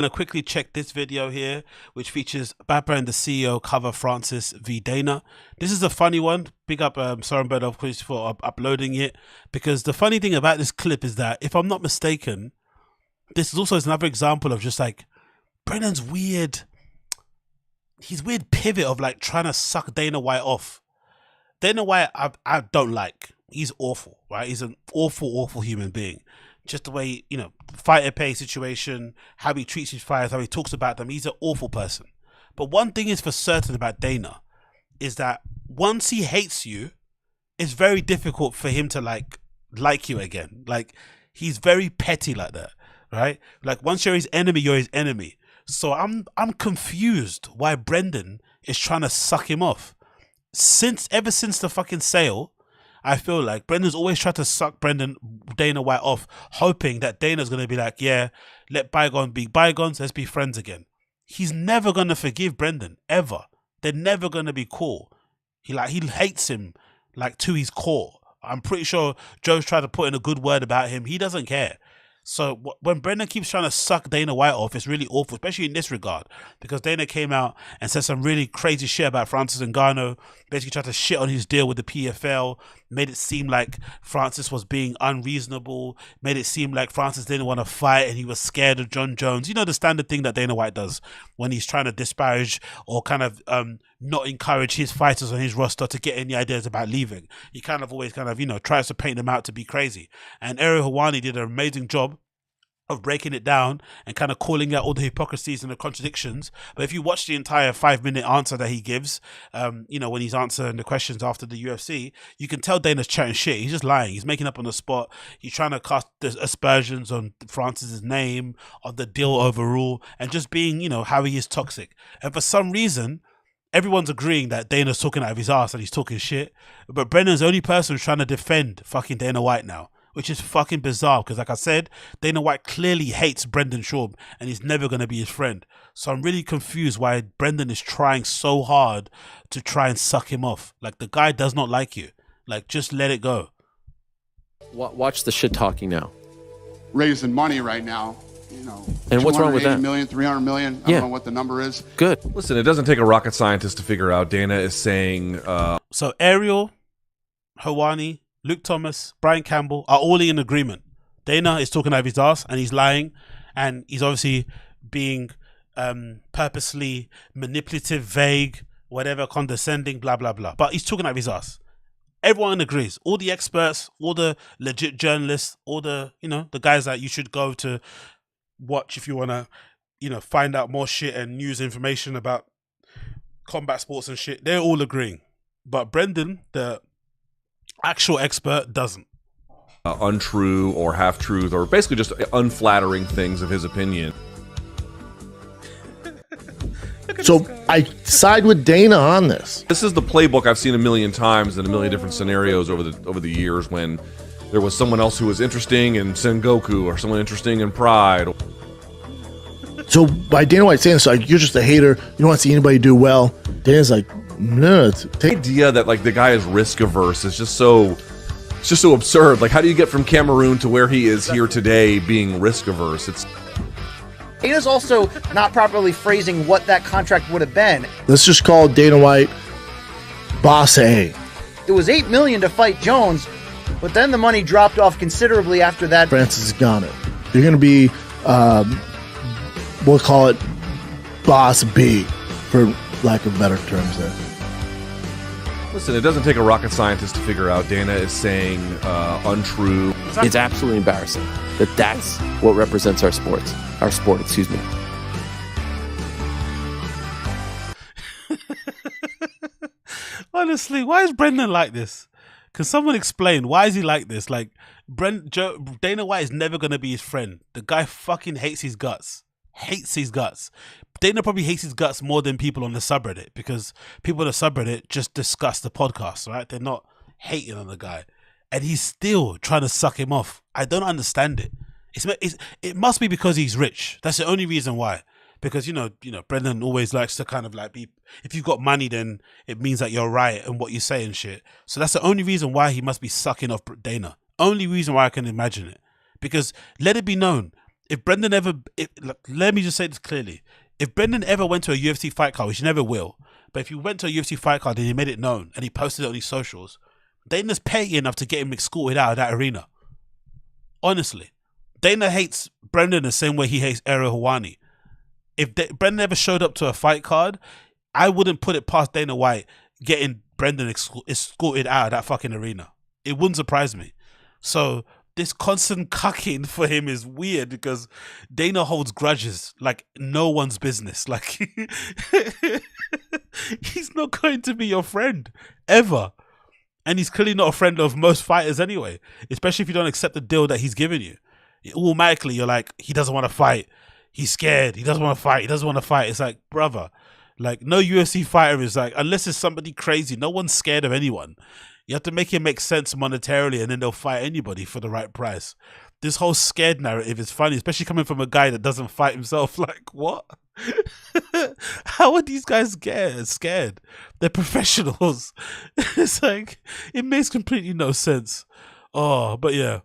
I'm going to quickly check this video here, which features Bapper and the CEO cover Francis v Dana. This is a funny one. Big up Sorenberg, of course, for uploading it, because the funny thing about this clip is that, if I'm not mistaken, this is also another example of just like Brennan's weird pivot of like trying to suck Dana White off. Dana White, I don't like. He's awful, right? He's an awful human being. Just the way, you know, fighter pay situation, how he treats his fighters, how he talks about them. He's an awful person. But one thing is for certain about Dana is that once he hates you, it's very difficult for him to like you again. Like, he's very petty like that, right? Like, once you're his enemy, you're his enemy. So I'm confused why Brendan is trying to suck him off. Ever since the fucking sale, I feel like Brendan's always tried to suck Dana White off, hoping that Dana's going to be like, yeah, let bygones be bygones, let's be friends again. He's never going to forgive Brendan, ever. They're never going to be cool. He hates him, like, to his core. I'm pretty sure Joe's tried to put in a good word about him. He doesn't care. So when Brendan keeps trying to suck Dana White off, it's really awful, especially in this regard, because Dana came out and said some really crazy shit about Francis Ngannou, basically tried to shit on his deal with the PFL, made it seem like Francis was being unreasonable, made it seem like Francis didn't want to fight and he was scared of John Jones. You know, the standard thing that Dana White does when he's trying to disparage or kind of not encourage his fighters on his roster to get any ideas about leaving. He kind of always you know, tries to paint them out to be crazy. And ARIEL Helwani did an amazing job of breaking it down and kind of calling out all the hypocrisies and the contradictions. But if you watch the entire 5-minute answer that he gives, you know, when he's answering the questions after the UFC, you can tell Dana's chatting shit. He's just lying. He's making up on the spot. He's trying to cast the aspersions on Francis's name, on the deal overall, and just being, you know, how he is toxic. And for some reason, everyone's agreeing that Dana's talking out of his ass and he's talking shit. But Brendan's the only person who's trying to defend fucking Dana White now, which is fucking bizarre, because like I said, Dana White clearly hates Brendan Schaub and he's never going to be his friend. So I'm really confused why Brendan is trying so hard to try and suck him off. Like, the guy does not like you. Like, just let it go. Watch the shit talking now. Raising money right now, you know. And what's wrong with that? 280 million, 300 million. I don't know what the number is. Good. Listen, it doesn't take a rocket scientist to figure out Dana is saying... So ARIEL, Helwani, Luke Thomas, Brian Campbell are all in agreement. Dana is talking out of his ass and he's lying, and he's obviously being purposely manipulative, vague, whatever, condescending, blah, blah, blah. But he's talking out of his ass. Everyone agrees. All the experts, all the legit journalists, all the, you know, the guys that you should go to watch if you want to, you know, find out more shit and news information about combat sports and shit. They're all agreeing. But Brendan, the actual expert, doesn't. Untrue or half-truth or basically just unflattering things of his opinion. So I side with Dana on this. This is the playbook I've seen a million times in a million different scenarios over the years, when there was someone else who was interesting in Sengoku or someone interesting in Pride. So by Dana White saying this, like, you're just a hater, you don't want to see anybody do well. Dana's like, no, The idea that like the guy is risk averse is just so, it's just so absurd. Like, how do you get from Cameroon to where he is here today being risk averse? Dana's also not properly phrasing what that contract would have been. Let's just call Dana White Boss A. It was $8 million to fight Jones, but then the money dropped off considerably after that. Francis Ngannou. You're going to be, we'll call it Boss B, for lack of better terms there. Listen, it doesn't take a rocket scientist to figure out Dana is saying untrue. It's absolutely embarrassing that that's what represents our sport, excuse me. Honestly, why is Brendan like this? Can someone explain why is he like this? Like, Dana White is never going to be his friend. The guy fucking hates his guts. Hates his guts. Dana probably hates his guts more than people on the subreddit, because people on the subreddit just discuss the podcast, right? They're not hating on the guy, and he's still trying to suck him off. I don't understand it. It must be because he's rich. That's the only reason why. Because you know, Brendan always likes to kind of like be. If you've got money, then it means that you're right and what you say and shit. So that's the only reason why he must be sucking off Dana. Only reason why I can imagine it. Because let it be known, if Brendan ever, let me just say this clearly. If Brendan ever went to a UFC fight card, which he never will, but if he went to a UFC fight card and he made it known and he posted it on his socials, Dana's petty enough to get him escorted out of that arena. Honestly. Dana hates Brendan the same way he hates ARIEL Helwani. If Brendan ever showed up to a fight card, I wouldn't put it past Dana White getting Brendan escorted out of that fucking arena. It wouldn't surprise me. So this constant cucking for him is weird because Dana holds grudges like no one's business. Like he's not going to be your friend ever. And he's clearly not a friend of most fighters anyway, especially if you don't accept the deal that he's giving you. Automatically you're like, he doesn't want to fight. He's scared. He doesn't want to fight. He doesn't want to fight. It's like, brother, like no UFC fighter is like, unless it's somebody crazy, no one's scared of anyone. You have to make it make sense monetarily and then they'll fight anybody for the right price. This whole scared narrative is funny, especially coming from a guy that doesn't fight himself. Like, what? How are these guys scared? They're professionals. It's like, it makes completely no sense. Oh, but yeah.